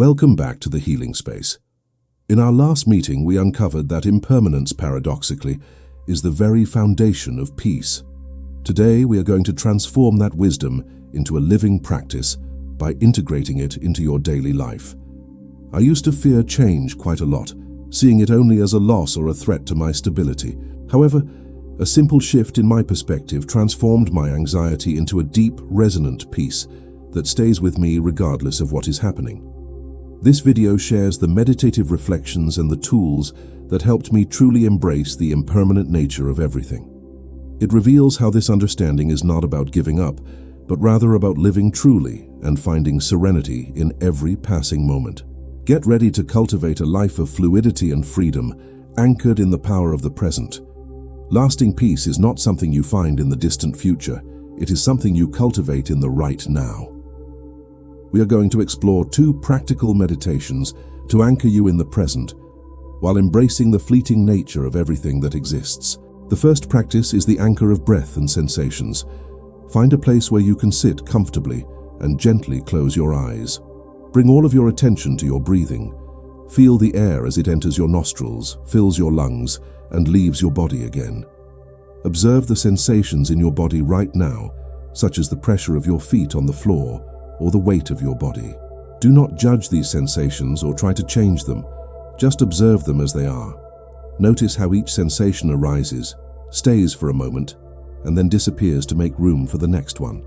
Welcome back to the healing space. In our last meeting, we uncovered that impermanence, paradoxically, is the very foundation of peace. Today, we are going to transform that wisdom into a living practice by integrating it into your daily life. I used to fear change quite a lot, seeing it only as a loss or a threat to my stability. However, a simple shift in my perspective transformed my anxiety into a deep, resonant peace that stays with me regardless of what is happening. This video shares the meditative reflections and the tools that helped me truly embrace the impermanent nature of everything. It reveals how this understanding is not about giving up, but rather about living truly and finding serenity in every passing moment. Get ready to cultivate a life of fluidity and freedom, anchored in the power of the present. Lasting peace is not something you find in the distant future. It is something you cultivate in the right now. We are going to explore 2 practical meditations to anchor you in the present, while embracing the fleeting nature of everything that exists. The first practice is the anchor of breath and sensations. Find a place where you can sit comfortably and gently close your eyes. Bring all of your attention to your breathing. Feel the air as it enters your nostrils, fills your lungs, and leaves your body again. Observe the sensations in your body right now, such as the pressure of your feet on the floor or the weight of your body. Do not judge these sensations or try to change them. Just observe them as they are. Notice how each sensation arises, stays for a moment, and then disappears to make room for the next one.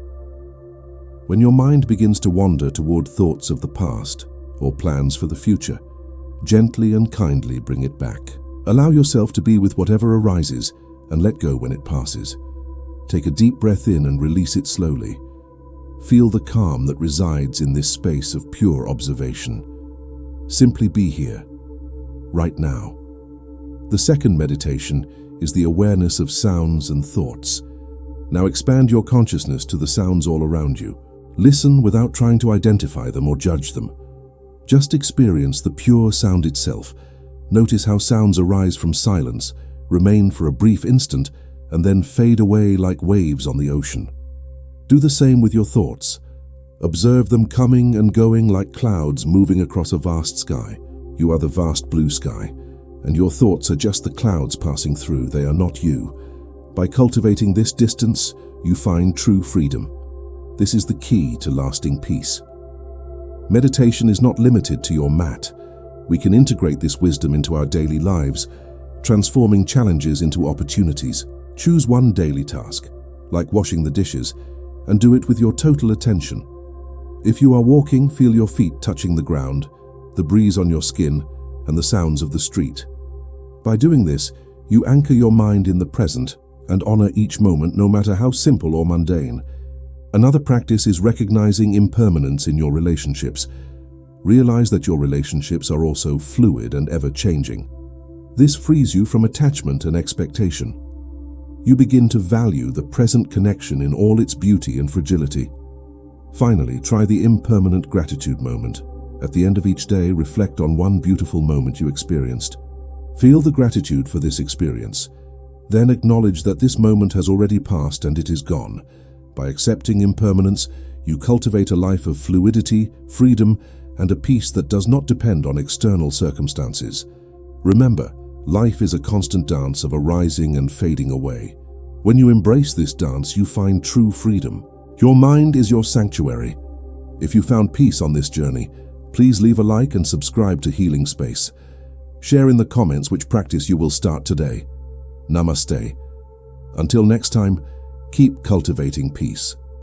When your mind begins to wander toward thoughts of the past or plans for the future, gently and kindly bring it back. Allow yourself to be with whatever arises and let go when it passes. Take a deep breath in and release it slowly. Feel the calm that resides in this space of pure observation. Simply be here, right now. The second meditation is the awareness of sounds and thoughts. Now expand your consciousness to the sounds all around you. Listen without trying to identify them or judge them. Just experience the pure sound itself. Notice how sounds arise from silence, remain for a brief instant, and then fade away like waves on the ocean. Do the same with your thoughts. Observe them coming and going like clouds moving across a vast sky. You are the vast blue sky, and your thoughts are just the clouds passing through. They are not you. By cultivating this distance, you find true freedom. This is the key to lasting peace. Meditation is not limited to your mat. We can integrate this wisdom into our daily lives, transforming challenges into opportunities. Choose one daily task, like washing the dishes, and do it with your total attention. If you are walking, feel your feet touching the ground, the breeze on your skin, and the sounds of the street. By doing this, you anchor your mind in the present and honor each moment, no matter how simple or mundane. Another practice is recognizing impermanence in your relationships. Realize that your relationships are also fluid and ever-changing. This frees you from attachment and expectation. You begin to value the present connection in all its beauty and fragility. Finally, try the impermanent gratitude moment. At the end of each day, reflect on one beautiful moment you experienced. Feel the gratitude for this experience. Then acknowledge that this moment has already passed and it is gone. By accepting impermanence, you cultivate a life of fluidity, freedom, and a peace that does not depend on external circumstances. Remember, life is a constant dance of arising and fading away. When you embrace this dance, you find true freedom. Your mind is your sanctuary. If you found peace on this journey, please leave a like and subscribe to Healing Space. Share in the comments which practice you will start today. Namaste. Until next time, keep cultivating peace.